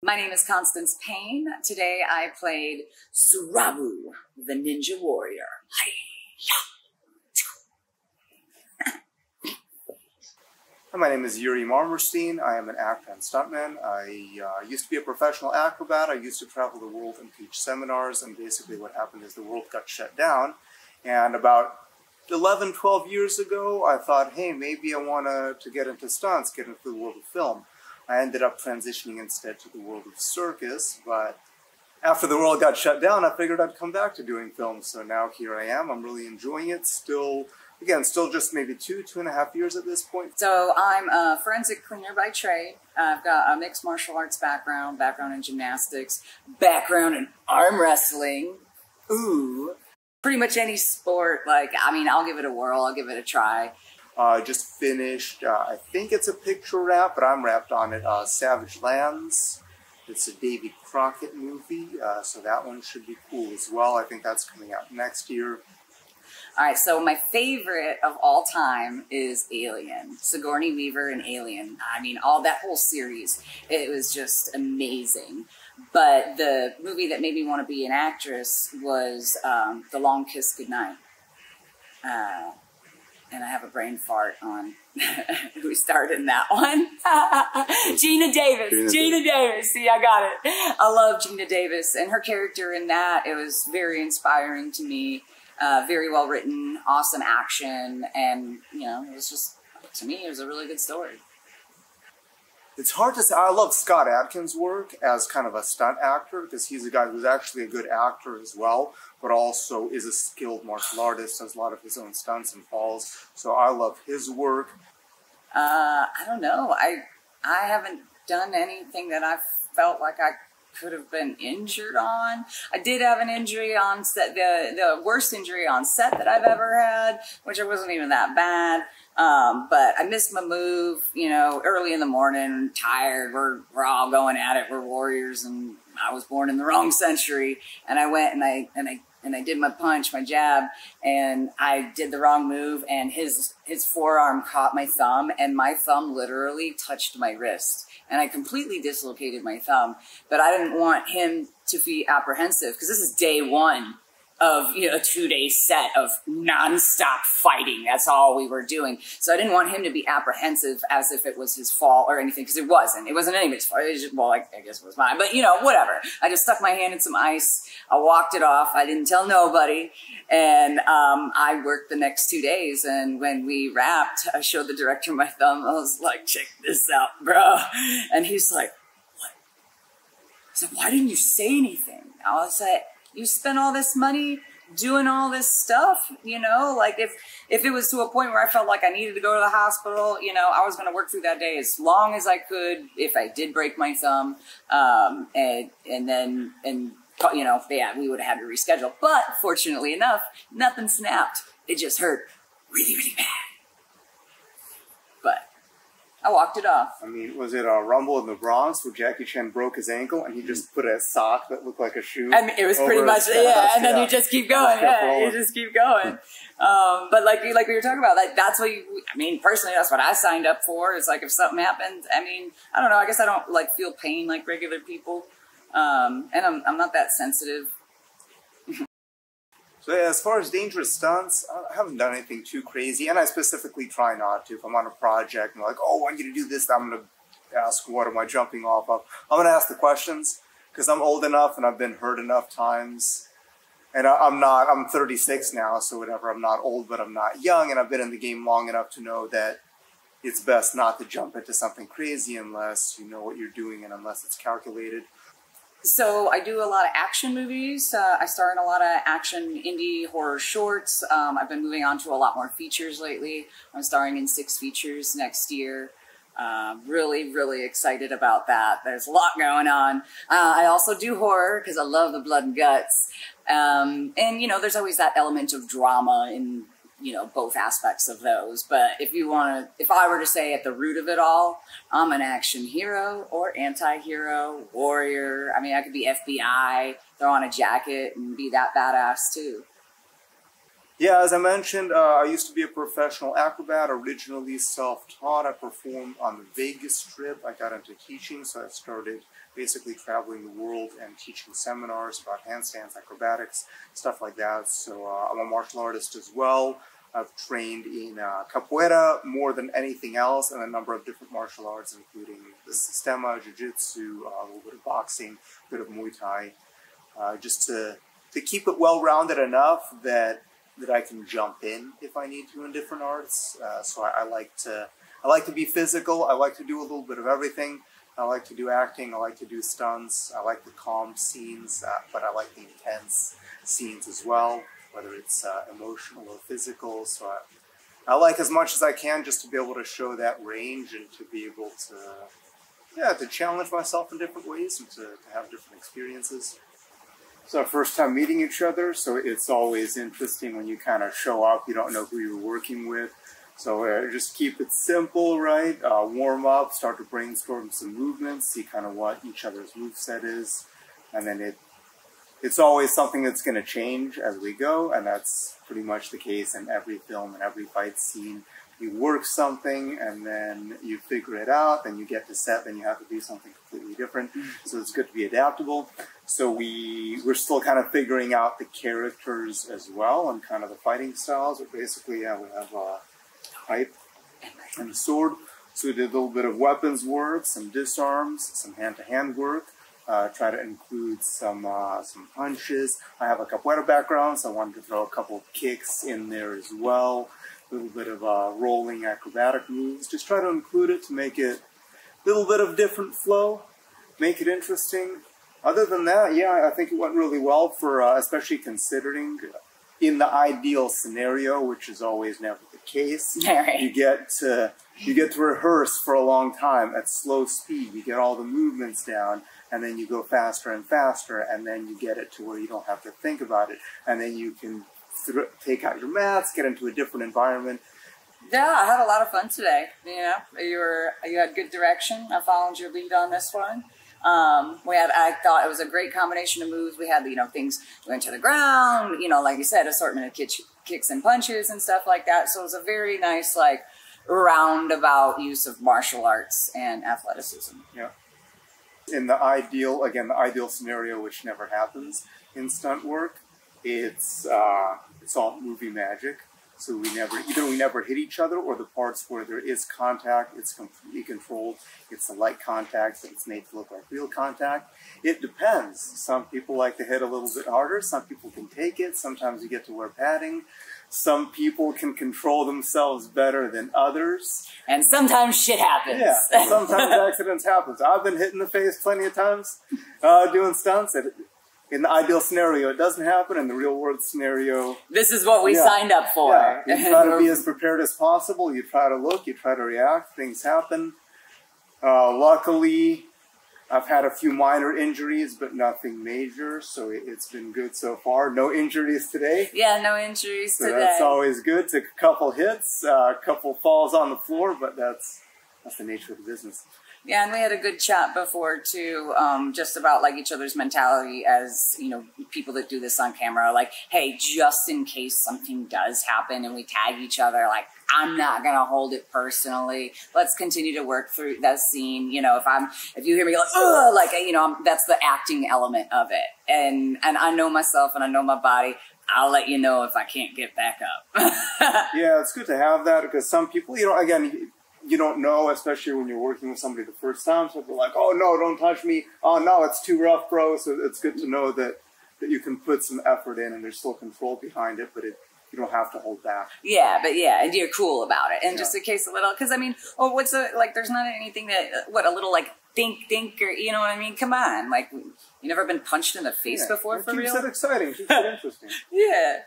My name is Constance Payne. Today I played Surabu, the Ninja Warrior. My name is Yuri Marmerstein. I am an actor and stuntman. I used to be a professional acrobat. I used to travel the world and teach seminars, and basically what happened is the world got shut down. And about 11, 12 years ago, I thought, hey, maybe I want to get into stunts, get into the world of film. I ended up transitioning instead to the world of circus, but after the world got shut down, I figured I'd come back to doing film. So now here I am. I'm really enjoying it. Still just maybe 2.5 years at this point. So I'm a forensic cleaner by trade. I've got a mixed martial arts background in gymnastics, background in arm wrestling. Ooh. Pretty much any sport, I'll give it a whirl, I'll give it a try. Just finished, I think it's a picture wrap, but I'm wrapped on it, Savage Lands. It's a Davy Crockett movie, so that one should be cool as well. I think that's coming out next year. All right, so my favorite of all time is Alien. Sigourney Weaver and Alien. That whole series, it was just amazing. But the movie that made me want to be an actress was The Long Kiss Goodnight. And I have a brain fart on who starred in that one. Gina Davis. Gina Davis. See, I got it. I love Gina Davis. And her character in that, it was very inspiring to me. Very well written, awesome action. And, it was just, to me, it was a really good story. It's hard to say. I love Scott Adkins' work as kind of a stunt actor, because he's a guy who's actually a good actor as well, but also is a skilled martial artist, does a lot of his own stunts and falls. So I love his work. I don't know. I haven't done anything that I felt like I could have been injured on. I did have an injury on set, the worst injury on set that I've ever had, which it wasn't even that bad. But I missed my move, early in the morning, tired. We're all going at it. We're warriors, and I was born in the wrong century. And I went and I did my punch, my jab, and I did the wrong move, and his forearm caught my thumb, and my thumb literally touched my wrist. And I completely dislocated my thumb, but I didn't want him to be apprehensive, because this is day one of a 2-day set of nonstop fighting. That's all we were doing. So I didn't want him to be apprehensive as if it was his fault or anything, because it wasn't. It wasn't anybody's fault. It was just, well, I guess it was mine, but whatever. I just stuck my hand in some ice. I walked it off. I didn't tell nobody. And I worked the next 2 days. And when we wrapped, I showed the director my thumb. I was like, check this out, bro. And he's like, what? I said, why didn't you say anything? I was like, you spent all this money doing all this stuff, if it was to a point where I felt like I needed to go to the hospital, I was going to work through that day as long as I could if I did break my thumb. Yeah, we would have had to reschedule. But fortunately enough, nothing snapped. It just hurt really, really bad. But I walked it off. Was it a Rumble in the Bronx where Jackie Chan broke his ankle and he just put a sock that looked like a shoe? It was pretty much, and then you just keep going. You just keep going. But like we were talking about, that's what personally, that's what I signed up for. It's like, if something happens, I don't know, I guess I don't feel pain like regular people. And I'm not that sensitive. So as far as dangerous stunts, I haven't done anything too crazy, and I specifically try not to. If I'm on a project and they're like, oh, I want you to do this, I'm going to ask, what am I jumping off of? I'm going to ask the questions, because I'm old enough and I've been hurt enough times. And I'm 36 now, so whatever, I'm not old, but I'm not young, and I've been in the game long enough to know that it's best not to jump into something crazy unless you know what you're doing and unless it's calculated. So I do a lot of action movies. I star in a lot of action indie horror shorts. I've been moving on to a lot more features lately. I'm starring in 6 features next year. Really, really excited about that. There's a lot going on. I also do horror because I love the blood and guts. And, there's always that element of drama in both aspects of those. But if I were to say at the root of it all, I'm an action hero or anti-hero, warrior. I could be FBI, throw on a jacket and be that badass too. Yeah, as I mentioned, I used to be a professional acrobat, originally self-taught. I performed on the Vegas Strip. I got into teaching, so I started basically traveling the world and teaching seminars about handstands, acrobatics, stuff like that. So I'm a martial artist as well. I've trained in capoeira more than anything else, and a number of different martial arts, including the sistema, jiu-jitsu, a little bit of boxing, a bit of Muay Thai, just to keep it well-rounded enough that I can jump in if I need to in different arts. So I like to be physical. I like to do a little bit of everything. I like to do acting. I like to do stunts. I like the calm scenes, but I like the intense scenes as well, whether it's emotional or physical. So I like as much as I can just to be able to show that range and to be able to challenge myself in different ways and to have different experiences. It's our first time meeting each other, so it's always interesting when you kind of show up, you don't know who you're working with. So just keep it simple, right? Warm up, start to brainstorm some movements, see kind of what each other's moveset is. And then it's always something that's going to change as we go, and that's pretty much the case in every film and every fight scene. You work something, and then you figure it out, then you get to set, then you have to do something completely different. So it's good to be adaptable. So we're still kind of figuring out the characters as well and kind of the fighting styles. But basically, yeah, we have a pipe and a sword. So we did a little bit of weapons work, some disarms, some hand-to-hand work. Try to include some punches. I have a capoeira background, so I wanted to throw a couple of kicks in there as well. A little bit of rolling acrobatic moves. Just try to include it to make it a little bit of different flow, make it interesting. Other than that, yeah, I think it went really well for, especially considering in the ideal scenario, which is always never the case. Right. You get to rehearse for a long time at slow speed. You get all the movements down, and then you go faster and faster, and then you get it to where you don't have to think about it, and then you can take out your mats, get into a different environment. Yeah, I had a lot of fun today. You know, you had good direction. I followed your lead on this one. I thought it was a great combination of moves. We had, things going to the ground, like you said, assortment of kicks and punches and stuff like that. So it was a very nice, roundabout use of martial arts and athleticism. Yeah. In the ideal scenario, which never happens in stunt work, it's all movie magic. So we never hit each other, or the parts where there is contact, it's completely controlled. It's a light contact, but it's made to look like real contact. It depends. Some people like to hit a little bit harder. Some people can take it. Sometimes you get to wear padding. Some people can control themselves better than others. And sometimes shit happens. Yeah, sometimes accidents happen. I've been hit in the face plenty of times doing stunts. In the ideal scenario, it doesn't happen. In the real world scenario, this is what we signed up for. Yeah. You try to be as prepared as possible. You try to look. You try to react. Things happen. Luckily, I've had a few minor injuries, but nothing major. So it's been good so far. No injuries today. Yeah, no injuries today. That's always good. Took a couple hits, a couple falls on the floor, but that's the nature of the business. Yeah, and we had a good chat before too, just about each other's mentality as, people that do this on camera, hey, just in case something does happen and we tag each other, I'm not gonna hold it personally. Let's continue to work through that scene. If you hear me ugh, that's the acting element of it. And I know myself and I know my body. I'll let you know if I can't get back up. Yeah, it's good to have that, because some people, again, you don't know, especially when you're working with somebody the first time. So they're like, oh, no, don't touch me. Oh, no, it's too rough, bro. So it's good to know that you can put some effort in and there's still control behind it, but you don't have to hold back. Yeah, and you're cool about it. And just in case a little, because there's not anything that, a little think, or, you know what I mean? Come on. You never been punched in the face before, for real? Keeps it exciting. Keeps it interesting. Yeah.